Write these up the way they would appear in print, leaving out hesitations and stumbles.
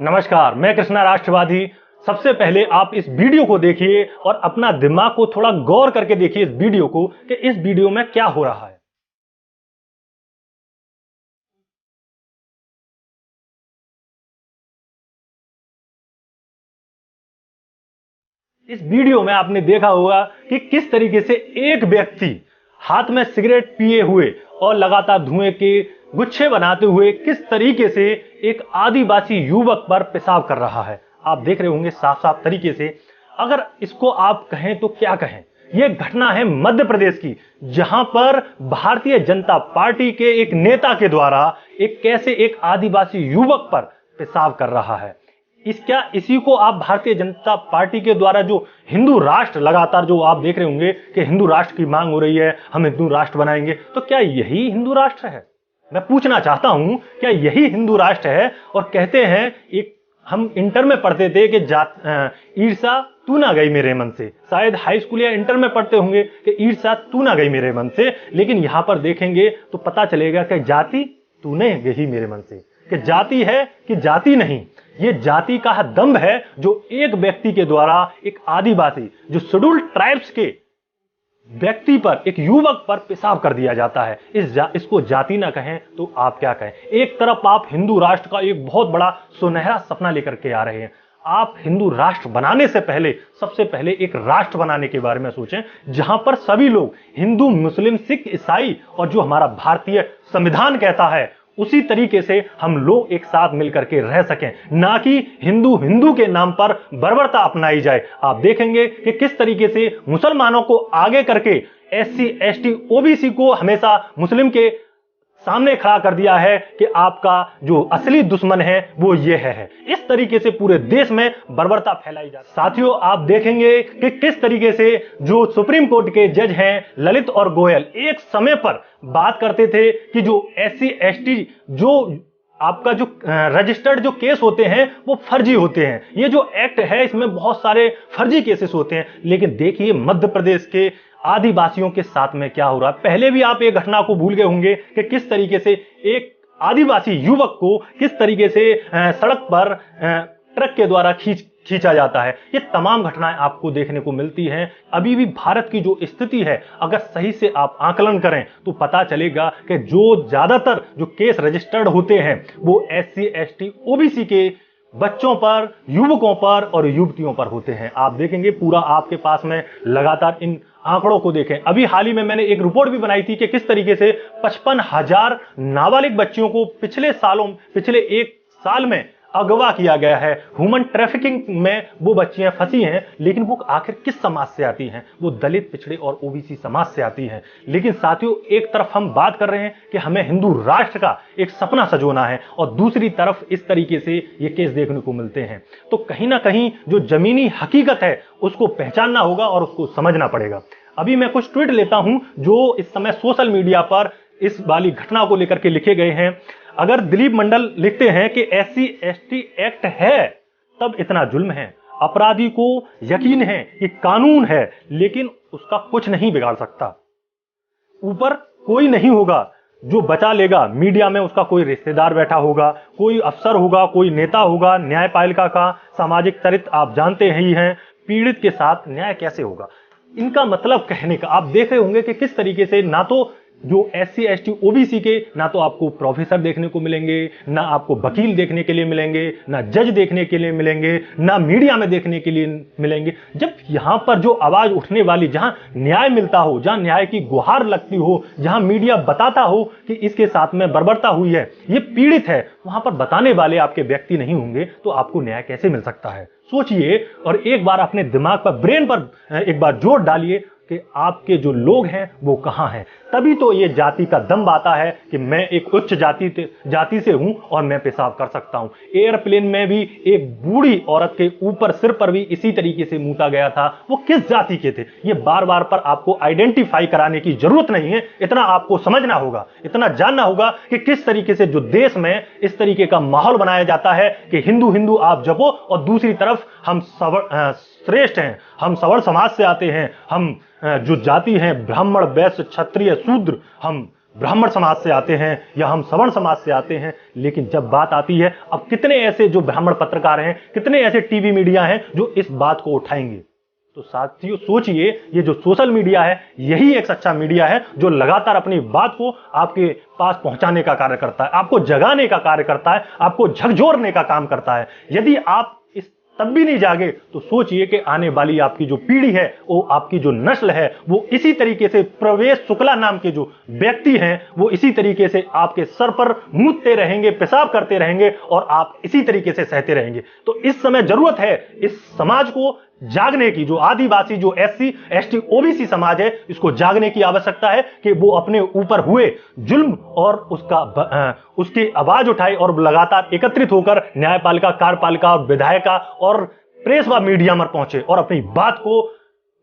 नमस्कार, मैं कृष्णा राष्ट्रवादी। सबसे पहले आप इस वीडियो को देखिए और अपना दिमाग को थोड़ा गौर करके देखिए इस वीडियो को कि इस वीडियो में क्या हो रहा है। इस वीडियो में आपने देखा होगा कि किस तरीके से एक व्यक्ति हाथ में सिगरेट पिए हुए और लगातार धुएं के गुच्छे बनाते हुए किस तरीके से एक आदिवासी युवक पर पेशाब कर रहा है। आप देख रहे होंगे साफ साफ तरीके से। अगर इसको आप कहें तो क्या कहें। यह घटना है मध्य प्रदेश की, जहां पर भारतीय जनता पार्टी के एक नेता के द्वारा कैसे एक आदिवासी युवक पर पेशाब कर रहा है। इसी को आप भारतीय जनता पार्टी के द्वारा जो हिंदू राष्ट्र लगातार जो आप देख रहे होंगे कि हिंदू राष्ट्र की मांग हो रही है, हम हिंदू राष्ट्र बनाएंगे, तो क्या यही हिंदू राष्ट्र है? मैं पूछना चाहता हूं, क्या यही हिंदू राष्ट्र है? और कहते हैं, एक हम इंटर में पढ़ते थे कि ईर्षा तू ना गई मेरे मन से। शायद हाई स्कूल या इंटर में पढ़ते होंगे कि ईर्षा तू ना गई मेरे मन से, लेकिन यहां पर देखेंगे तो पता चलेगा कि जाति तूने गई मेरे मन से, कि जाति है कि जाति नहीं। ये जाति का दंभ है जो एक व्यक्ति के द्वारा एक आदिवासी जो शेड्यूल्ड ट्राइब्स के व्यक्ति पर, एक युवक पर पेशाब कर दिया जाता है। इसको जाति ना कहें तो आप क्या कहें। एक तरफ आप हिंदू राष्ट्र का एक बहुत बड़ा सुनहरा सपना लेकर के आ रहे हैं। आप हिंदू राष्ट्र बनाने से पहले सबसे पहले एक राष्ट्र बनाने के बारे में सोचें, जहां पर सभी लोग हिंदू, मुस्लिम, सिख, ईसाई और जो हमारा भारतीय संविधान कहता है उसी तरीके से हम लोग एक साथ मिलकर के रह सकें, ना कि हिंदू हिंदू के नाम पर बर्बरता अपनाई जाए। आप देखेंगे कि किस तरीके से मुसलमानों को आगे करके एससी, एसटी, ओबीसी को हमेशा मुस्लिम के सामने खड़ा कर दिया है कि आपका जो असली दुश्मन है वो ये है। इस तरीके से पूरे देश में बर्बरता फैलाई जाती है। साथियों, आप देखेंगे कि किस तरीके से जो सुप्रीम कोर्ट के जज हैं ललित और गोयल एक समय पर बात करते थे कि जो एससी, एसटी जो आपका जो रजिस्टर्ड जो केस होते हैं वो फर्जी होते हैं। ये जो एक्ट है इसमें बहुत सारे फर्जी केसेस होते हैं। लेकिन देखिए मध्य प्रदेश के आदिवासियों के साथ में क्या हो रहा है। पहले भी आप एक घटना को भूल गए होंगे कि किस तरीके से एक आदिवासी युवक को किस तरीके से सड़क पर ट्रक के द्वारा खींचा जाता है। ये तमाम घटनाएं आपको देखने को मिलती हैं। अभी भी भारत की जो स्थिति है, अगर सही से आप आकलन करें तो पता चलेगा कि जो ज्यादातर जो केस रजिस्टर्ड होते हैं वो एससी, एसटी, ओबीसी के बच्चों पर, युवकों पर और युवतियों पर होते हैं। आप देखेंगे पूरा आपके पास में लगातार इन आंकड़ों को देखें। अभी हाल ही में मैंने एक रिपोर्ट भी बनाई थी कि किस तरीके से 55,000 नाबालिग बच्चियों को पिछले एक साल में अगवा किया गया है। ह्यूमन ट्रैफिकिंग में वो बच्चियां फंसी हैं, लेकिन वो आखिर किस समाज से आती हैं? वो दलित, पिछड़े और ओबीसी समाज से आती हैं। लेकिन साथियों, एक तरफ हम बात कर रहे हैं कि हमें हिंदू राष्ट्र का एक सपना सजोना है और दूसरी तरफ इस तरीके से ये केस देखने को मिलते हैं। तो कहीं ना कहीं जो जमीनी हकीकत है उसको पहचानना होगा और उसको समझना पड़ेगा। अभी मैं कुछ ट्वीट लेता हूं जो इस समय सोशल मीडिया पर इस वाली घटना को लेकर के लिखे गए हैं। अगर दिलीप मंडल लिखते हैं कि एससी, एसटी एक्ट है तब इतना जुल्म है, अपराधी को यकीन है कि कानून है लेकिन उसका कुछ नहीं बिगाड़ सकता, ऊपर कोई नहीं होगा जो बचा लेगा। मीडिया में उसका कोई रिश्तेदार बैठा होगा, कोई अफसर होगा, कोई नेता होगा, न्यायपालिका का सामाजिक चरित्र आप जानते ही हैं। पीड़ित के साथ न्याय कैसे होगा? इनका मतलब कहने का आप देख रहे होंगे कि किस तरीके से ना तो जो एससी, एसटी, ओबीसी के ना तो आपको प्रोफेसर देखने को मिलेंगे, ना आपको वकील देखने के लिए मिलेंगे, ना जज देखने के लिए मिलेंगे, ना मीडिया में देखने के लिए मिलेंगे। जब यहां पर जो आवाज उठने वाली, जहां न्याय मिलता हो, जहां न्याय की गुहार लगती हो, जहां मीडिया बताता हो कि इसके साथ में बर्बरता हुई है, ये पीड़ित है, वहां पर बताने वाले आपके व्यक्ति नहीं होंगे तो आपको न्याय कैसे मिल सकता है? सोचिए और एक बार अपने दिमाग पर, ब्रेन पर एक बार जोर डालिए कि आपके जो लोग हैं वो कहां हैं। तभी तो ये जाति का दम आता है कि मैं एक उच्च जाति से हूं और मैं पेशाब कर सकता हूं। एयरप्लेन में भी एक बूढ़ी औरत के ऊपर, सिर पर भी इसी तरीके से मूता गया था। वो किस जाति के थे? ये बार बार पर आपको आइडेंटिफाई कराने की जरूरत नहीं है। इतना आपको समझना होगा, इतना जानना होगा कि किस तरीके से जो देश में इस तरीके का माहौल बनाया जाता है कि हिंदू हिंदू आप जपो और दूसरी तरफ हम श्रेष्ठ हैं, हम सवर्ण समाज से आते हैं, हम जो जाति हैं ब्राह्मण, वैश्य, क्षत्रिय, शूद्र, हम ब्राह्मण समाज से आते हैं या हम सवर्ण समाज से आते हैं, लेकिन जब बात आती है, अब कितने ऐसे जो ब्राह्मण पत्रकार हैं, कितने ऐसे टीवी मीडिया हैं जो इस बात को उठाएंगे। तो साथियों सोचिए, ये जो सोशल मीडिया है यही एक सच्चा मीडिया है जो लगातार अपनी बात को आपके पास पहुंचाने का कार्य करता है, आपको जगाने का कार्य करता है, आपको झकझोरने का काम करता है। यदि आप तब भी नहीं जागे तो सोचिए कि आने वाली आपकी जो पीढ़ी है, वो आपकी जो नस्ल है, वो इसी तरीके से प्रवेश शुक्ला नाम के जो व्यक्ति हैं वो इसी तरीके से आपके सर पर मूतते रहेंगे, पेशाब करते रहेंगे और आप इसी तरीके से सहते रहेंगे। तो इस समय जरूरत है इस समाज को जागने की, जो आदिवासी, जो SC ST OBC समाज है, इसको जागने की आवश्यकता है कि वो अपने ऊपर हुए जुल्म और उसकी आवाज उठाए और लगातार एकत्रित होकर न्यायपालिका, कार्यपालिका, विधायिका और प्रेस व मीडिया में पहुंचे और अपनी बात को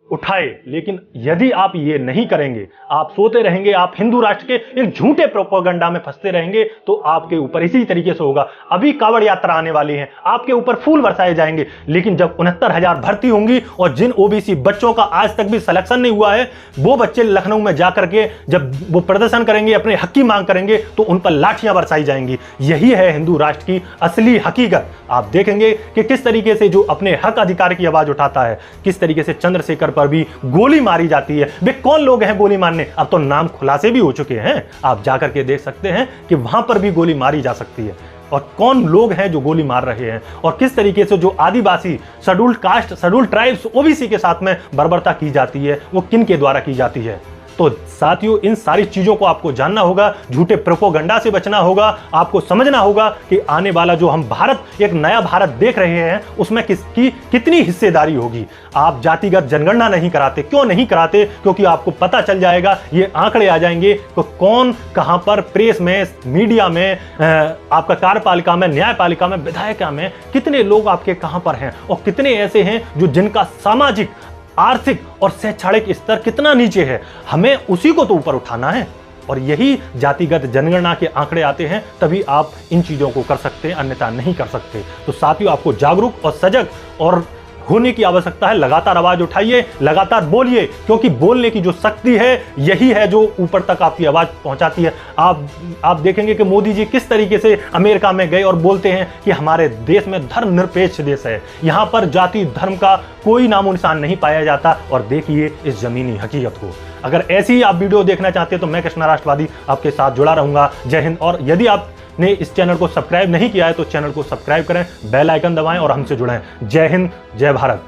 उठाए। लेकिन यदि आप ये नहीं करेंगे, आप सोते रहेंगे, आप हिंदू राष्ट्र के एक झूठे प्रोपेगेंडा में फंसते रहेंगे, तो आपके ऊपर इसी तरीके से होगा। अभी कांवड़ यात्रा आने वाली है, आपके ऊपर फूल बरसाए जाएंगे, लेकिन जब 69,000 भर्ती होंगी और जिन OBC बच्चों का आज तक भी सिलेक्शन नहीं हुआ है, वो बच्चे लखनऊ में जाकर के जब वो प्रदर्शन करेंगे, अपने हक की मांग करेंगे, तो उन पर लाठियां बरसाई जाएंगी। यही है हिंदू राष्ट्र की असली हकीकत। आप देखेंगे कि किस तरीके से जो अपने हक अधिकार की आवाज उठाता है, किस तरीके से चंद्रशेखर पर भी गोली मारी जाती है। वे कौन लोग हैं गोली मारने? अब तो नाम खुलासे भी हो चुके हैं, आप जाकर के देख सकते हैं कि वहां पर भी गोली मारी जा सकती है। और कौन लोग हैं जो गोली मार रहे हैं और किस तरीके से जो Adivasi, scheduled caste, scheduled tribes, OBC के साथ में बर्बरता की जाती है, वो किन के द्वारा की जाती है। तो साथियों, इन सारी चीजों को आपको जानना होगा, झूठे प्रोपेगेंडा से बचना होगा, आपको समझना होगा कि आने वाला जो हम भारत, एक नया भारत देख रहे हैं, उसमें किसकी कितनी हिस्सेदारी होगी। आप जातिगत जनगणना नहीं कराते, क्यों नहीं कराते? क्योंकि आपको पता चल जाएगा, ये आंकड़े आ जाएंगे तो कौन कहां पर प्रेस में, मीडिया में, आपका कार्यपालिका में, न्यायपालिका में, विधायिका में कितने लोग आपके कहां पर हैं और कितने ऐसे हैं जो जिनका सामाजिक, आर्थिक और शैक्षणिक स्तर कितना नीचे है। हमें उसी को तो ऊपर उठाना है और यही जातिगत जनगणना के आंकड़े आते हैं, तभी आप इन चीजों को कर सकते हैं, अन्यथा नहीं कर सकते। तो साथियों, आपको जागरूक और सजग और होने की आवश्यकता है। लगातार आवाज उठाइए, लगातार बोलिए, क्योंकि बोलने की जो शक्ति है यही है जो ऊपर तक आपकी आवाज पहुंचाती है। आप देखेंगे कि मोदी जी किस तरीके से अमेरिका में गए और बोलते हैं कि हमारे देश में धर्मनिरपेक्ष देश है, यहां पर जाति धर्म का कोई नामो निशान नहीं पाया जाता। और देखिए इस जमीनी हकीकत को। अगर ऐसी ही आप वीडियो देखना चाहते हैं तो मैं कृष्णा राष्ट्रवादी आपके साथ जुड़ा रहूंगा। जय हिंद। और यदि आप ने इस चैनल को सब्सक्राइब नहीं किया है तो चैनल को सब्सक्राइब करें, बेल आइकन दबाएं और हमसे जुड़ें। जय हिंद, जय भारत।